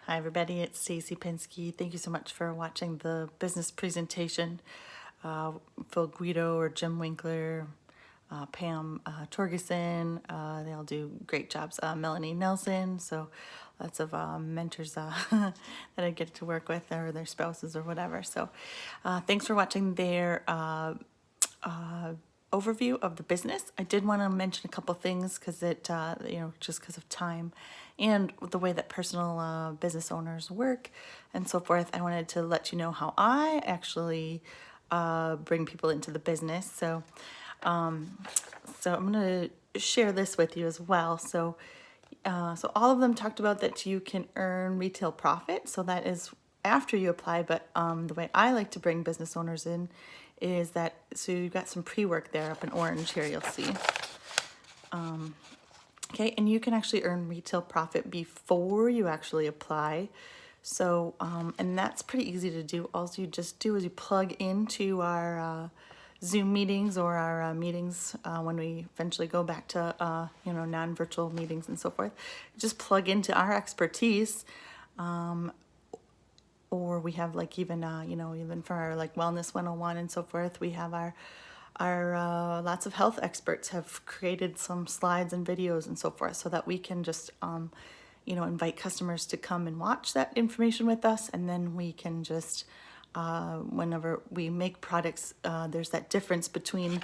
Hi everybody, it's Stacey Pinsky. Thank you so much for watching the business presentation. Phil Guido or Jim Winkler, Pam Torgerson, they all do great jobs. Melanie Nelson, so lots of mentors that I get to work with, or their spouses or whatever. So thanks for watching their overview of the business. I did want to mention a couple things because just because of time and the way that personal business owners work and so forth. I wanted to let you know how I actually bring people into the business. So I'm going to share this with you as well. So all of them talked about that you can earn retail profit. So that is after you apply, but the way I like to bring business owners in is that, so you've got some pre-work there up in orange here, you'll see. Okay, and you can actually earn retail profit before you actually apply. So, and that's pretty easy to do. All you just do is you plug into our Zoom meetings or our meetings when we eventually go back to, non-virtual meetings and so forth. Just plug into our expertise. Or we have like even for our like wellness 101 and so forth, we have our lots of health experts have created some slides and videos and so forth, so that we can just invite customers to come and watch that information with us, and then we can just whenever we make products, there's that difference between,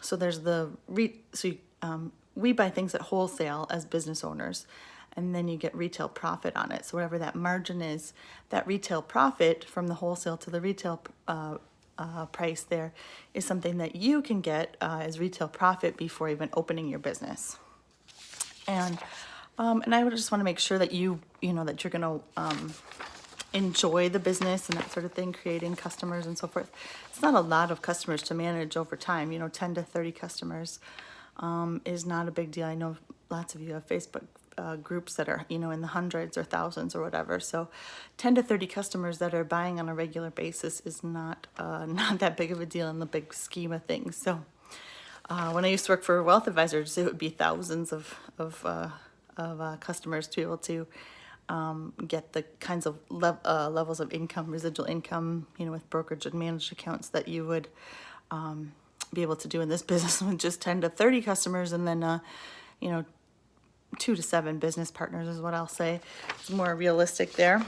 so there's we buy things at wholesale as business owners, and then you get retail profit on it. So whatever that margin is, that retail profit from the wholesale to the retail price there is something that you can get as retail profit before even opening your business. And I would just want to make sure that that you're going to enjoy the business and that sort of thing, creating customers and so forth. It's not a lot of customers to manage over time. 10 to 30 customers is not a big deal. I know lots of you have Facebook groups that are in the hundreds or thousands or whatever. So 10 to 30 customers that are buying on a regular basis is not that big of a deal in the big scheme of things. So when I used to work for wealth advisors, it would be thousands of customers to be able to get the kinds of levels of income, residual income, with brokerage and managed accounts that you would be able to do in this business with just 10 to 30 customers, and then 2 to 7 business partners is what I'll say. It's more realistic there.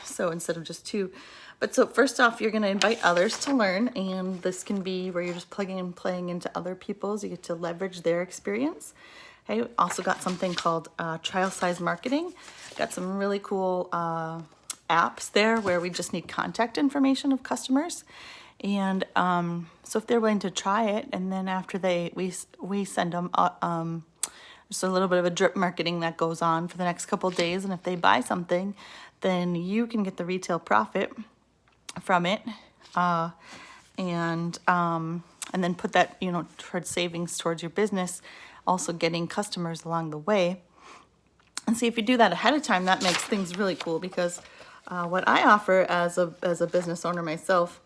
So instead of just 2. But so first off, you're going to invite others to learn, and this can be where you're just plugging and playing into other people's. You get to leverage their experience. Okay, also got something called trial size marketing. Got some really cool apps there where we just need contact information of customers. And so if they're willing to try it, and then after we send them just a little bit of a drip marketing that goes on for the next couple of days, and if they buy something, then you can get the retail profit from it, and then put that towards savings towards your business, also getting customers along the way. And see, if you do that ahead of time, that makes things really cool, because what I offer as a business owner myself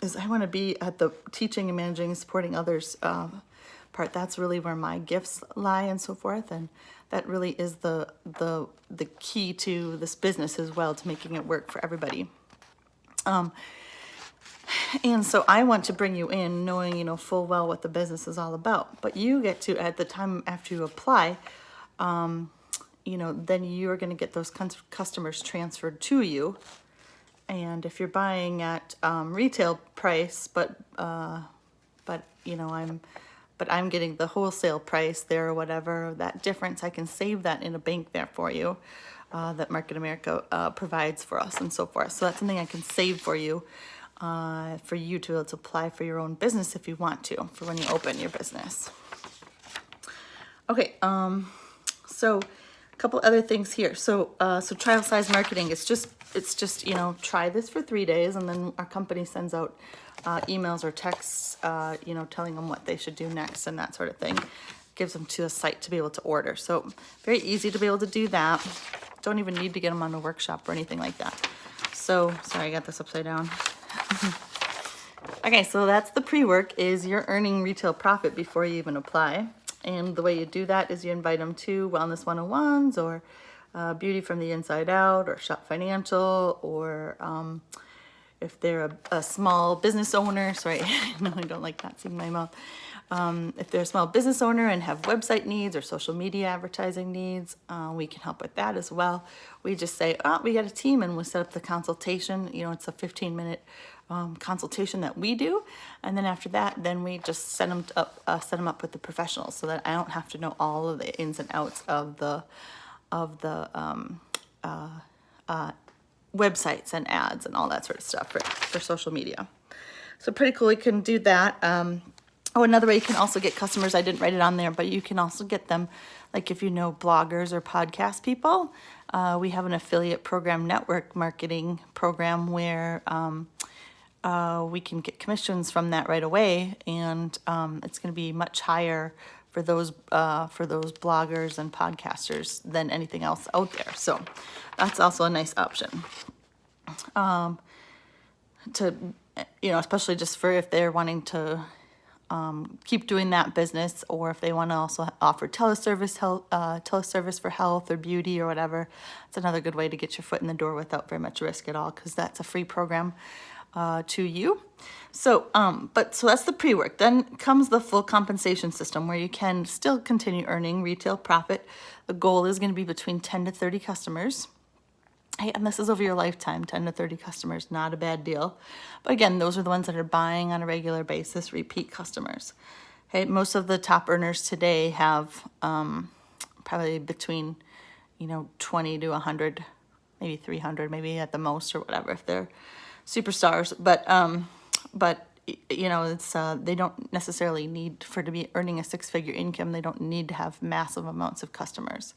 is I want to be at the teaching and managing and supporting others part. That's really where my gifts lie and so forth, and that really is the key to this business as well, to making it work for everybody. And so I want to bring you in knowing full well what the business is all about, but you get to, at the time after you apply, then you're going to get those customers transferred to you. And if you're buying at retail price, but I'm getting the wholesale price there or whatever, that difference, I can save that in a bank there for you, that Market America provides for us and so forth. So that's something I can save for you to be able to apply for your own business if you want to, for when you open your business. Okay, so a couple other things here. So trial size marketing, it's just try this for 3 days, and then our company sends out emails or texts, telling them what they should do next and that sort of thing. Gives them to a site to be able to order. So very easy to be able to do that. Don't even need to get them on a workshop or anything like that. So, sorry, I got this upside down. Okay, so that's the pre-work, is you're earning retail profit before you even apply. And the way you do that is you invite them to Wellness 101s or Beauty from the Inside Out or Shop Financial, or if they're a small business owner, sorry, no, I don't like that seeing my mouth. If they're a small business owner and have website needs or social media advertising needs, we can help with that as well. We just say, oh, we got a team, and we'll set up the consultation. You know, it's a 15-minute consultation that we do, and then after that, then we just set them up with the professionals, so that I don't have to know all of the ins and outs of the websites and ads and all that sort of stuff for social media. So pretty cool. We can do that. Another way you can also get customers, I didn't write it on there, but you can also get them, like if you know bloggers or podcast people, we have an affiliate program, network marketing program, where we can get commissions from that right away, and it's going to be much higher for those bloggers and podcasters than anything else out there. So that's also a nice option. Especially just for if they're wanting to keep doing that business, or if they want to also offer teleservice for health or beauty or whatever. It's another good way to get your foot in the door without very much risk at all, because that's a free program to you. So that's the pre-work. Then comes the full compensation system, where you can still continue earning retail profit. The goal is going to be between 10 to 30 customers. Hey, and this is over your lifetime, 10 to 30 customers, not a bad deal. But again, those are the ones that are buying on a regular basis, repeat customers. Hey, most of the top earners today have probably between 20 to 100, maybe 300, maybe at the most, or whatever, if they're superstars. But it's they don't necessarily need to be earning a 6-figure income. They don't need to have massive amounts of customers.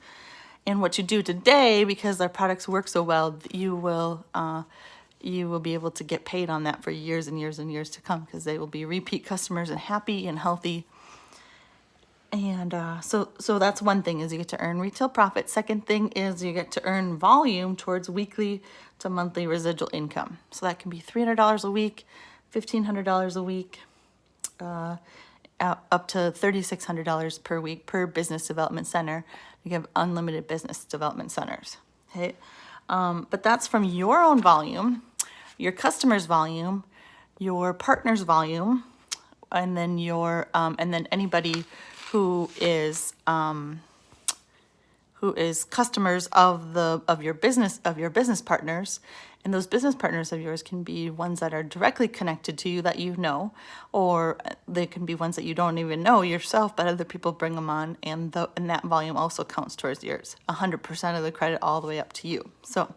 And what you do today, because our products work so well, you will be able to get paid on that for years and years and years to come, because they will be repeat customers and happy and healthy. And so that's one thing, is you get to earn retail profit. Second thing is you get to earn volume towards weekly to monthly residual income. So that can be $300 a week, $1,500 a week, up to $3,600 per week per business development center. You have unlimited business development centers. Okay, but that's from your own volume, your customers' volume, your partner's volume, and then anybody who is customers of your business partners. And those business partners of yours can be ones that are directly connected to you that you know, or they can be ones that you don't even know yourself, but other people bring them on, and that volume also counts towards yours. 100% of the credit all the way up to you. So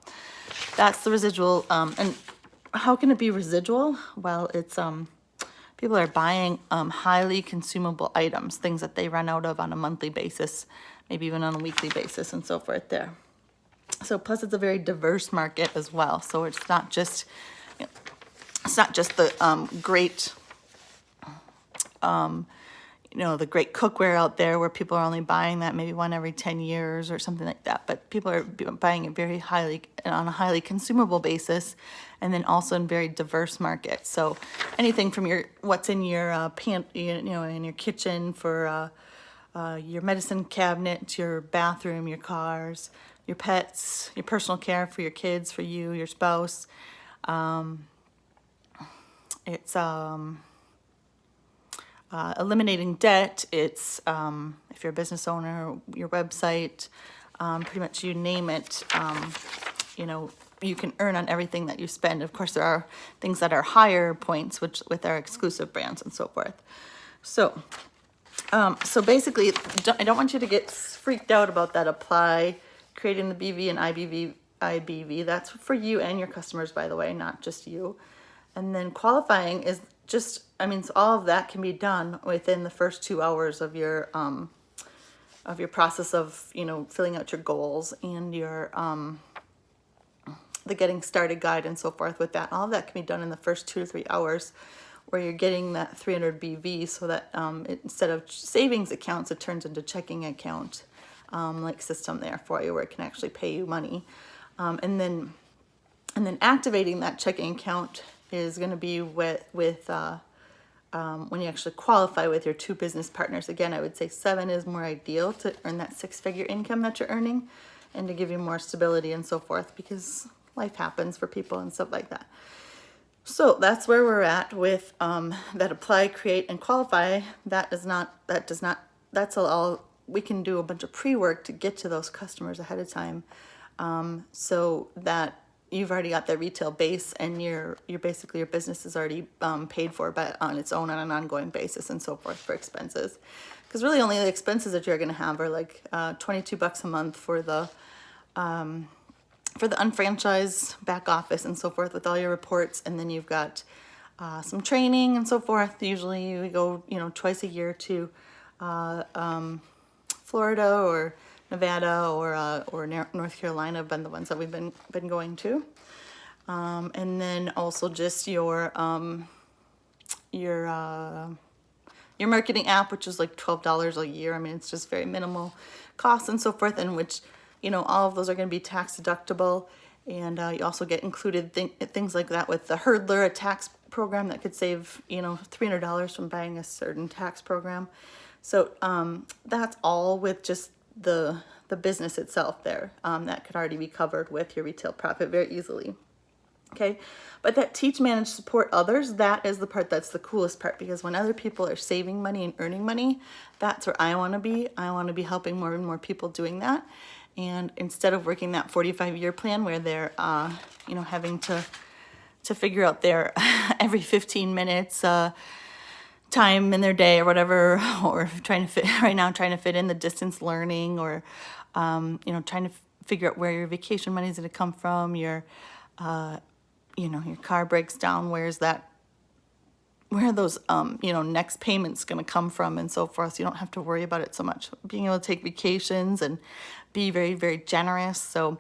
that's the residual. And how can it be residual? Well, it's people are buying highly consumable items, things that they run out of on a monthly basis, maybe even on a weekly basis, and so forth there. So plus it's a very diverse market as well. So it's not just the great the great cookware out there where people are only buying that maybe one every 10 years or something like that. But people are buying it very highly on a highly consumable basis, and then also in very diverse markets. So anything from what's in your in your kitchen, for your medicine cabinet, your bathroom, your cars, your pets, your personal care for your kids, for you, your spouse. It's eliminating debt. It's if you're a business owner, your website, pretty much you name it. You can earn on everything that you spend. Of course, there are things that are higher points, which with our exclusive brands and so forth. So basically, I don't want you to get freaked out about that apply, creating the BV and IBV. That's for you and your customers, by the way, not just you. And then qualifying is just, so all of that can be done within the first 2 hours of your process of, filling out your goals and your, the getting started guide and so forth with that. All of that can be done in the first 2 to 3 hours, where you're getting that 300 BV, so that instead of savings accounts, it turns into checking account like system there for you, where it can actually pay you money. And then activating that checking account is going to be with when you actually qualify with your 2 business partners. Again, I would say 7 is more ideal to earn that 6-figure income that you're earning. and to give you more stability and so forth, because life happens for people and stuff like that. So that's where we're at with that apply, create, and qualify. That's all. We can do a bunch of pre-work to get to those customers ahead of time, so that you've already got that retail base, and you're basically, your business is already paid for on its own on an ongoing basis and so forth for expenses. Because really only the expenses that you're going to have are like $22 a month for the unfranchised back office and so forth with all your reports, and then you've got some training and so forth. Usually we go, twice a year to Florida or Nevada or North Carolina have been the ones that we've been going to, and then also just your marketing app, which is like $12 a year. I mean, it's just very minimal costs and so forth, and which, all of those are going to be tax deductible. And you also get included things like that with the Hurdler, a tax program that could save, $300 from buying a certain tax program. So that's all with just the business itself there. That could already be covered with your retail profit very easily. Okay, but that teach, manage, support others, that is the part that's the coolest part, because when other people are saving money and earning money, that's where I want to be. I want to be helping more and more people doing that. And instead of working that 45-year plan where they're, having to figure out their every 15 minutes time in their day or whatever, or trying to fit in the distance learning, or, trying to figure out where your vacation money is going to come from, your car breaks down, where are those, next payments going to come from and so forth. So you don't have to worry about it so much. Being able to take vacations and be very, very generous. So,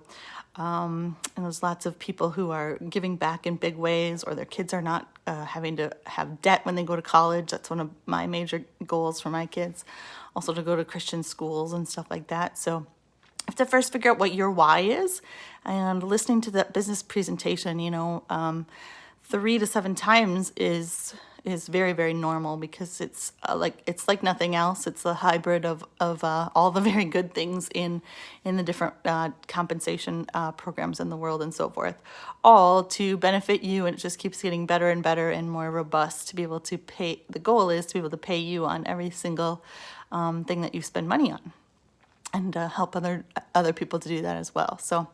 and there's lots of people who are giving back in big ways, or their kids are not having to have debt when they go to college. That's one of my major goals for my kids. Also to go to Christian schools and stuff like that. So you have to first figure out what your why is, and listening to that business presentation, 3 to 7 times is very, very normal, because it's like nothing else. It's a hybrid of all the very good things in the different compensation programs in the world and so forth, all to benefit you, and it just keeps getting better and better and more robust to be able to pay. The goal is to be able to pay you on every single thing that you spend money on, and help other people to do that as well. So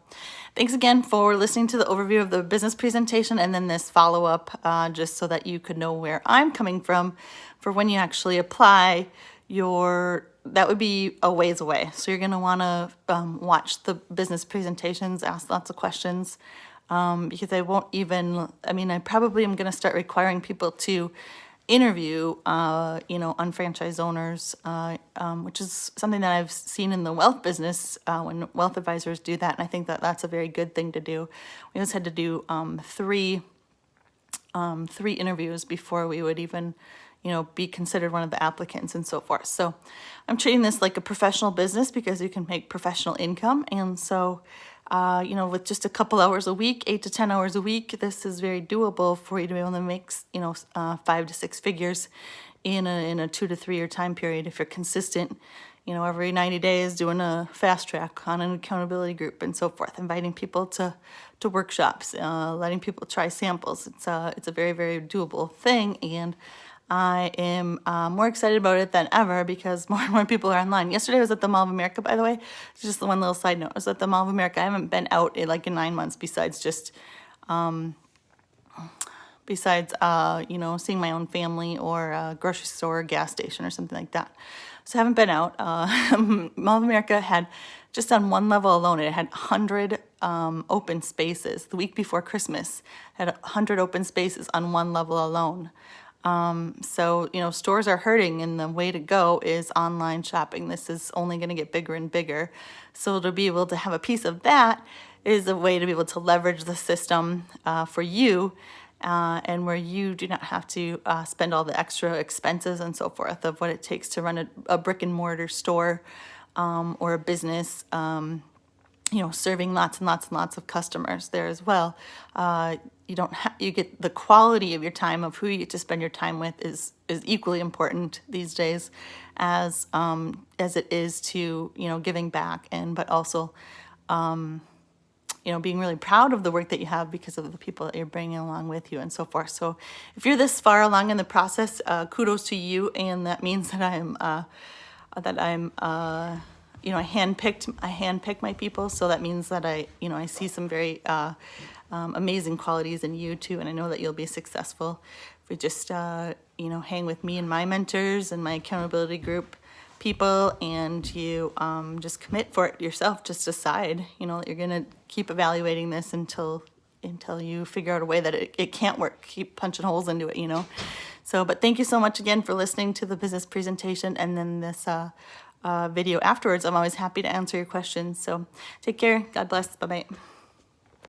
thanks again for listening to the overview of the business presentation, and then this follow-up, just so that you could know where I'm coming from for when you actually apply that would be a ways away. So you're going to want to watch the business presentations, ask lots of questions, because I probably am going to start requiring people to interview, unfranchised owners, which is something that I've seen in the wealth business when wealth advisors do that, and I think that that's a very good thing to do. We always had to do three interviews before we would even, be considered one of the applicants and so forth. So I'm treating this like a professional business, because you can make professional income, and so with just a couple hours a week, 8 to 10 hours a week, this is very doable for you to be able to make, 5 to 6 figures in a 2 to 3 year time period if you're consistent. Every 90 days doing a fast track on an accountability group and so forth, inviting people to workshops, letting people try samples. It's a very, very doable thing, and I am more excited about it than ever, because more and more people are online. Yesterday I was at the Mall of America, by the way. Just the one little side note. I was at the Mall of America. I haven't been out in 9 months besides just, seeing my own family, or a grocery store, or gas station, or something like that. So I haven't been out. Mall of America had, just on one level alone, it had 100 open spaces. The week before Christmas, had 100 open spaces on one level alone. So, stores are hurting, and the way to go is online shopping. This is only going to get bigger and bigger. So to be able to have a piece of that is a way to be able to leverage the system for you, and where you do not have to spend all the extra expenses and so forth of what it takes to run a brick and mortar store, or a business, serving lots and lots and lots of customers there as well. You get the quality of your time, of who you get to spend your time with is equally important these days as it is to, giving back, but also being really proud of the work that you have because of the people that you're bringing along with you and so forth. So if you're this far along in the process, kudos to you. And that means that I handpicked my people. So that means that I see some very amazing qualities in you too. And I know that you'll be successful if we just, hang with me and my mentors and my accountability group people, and you just commit for it yourself. Just decide, that you're going to keep evaluating this until you figure out a way that it can't work. Keep punching holes into it, So, but thank you so much again for listening to the business presentation and then this video afterwards. I'm always happy to answer your questions. So take care. God bless. Bye-bye.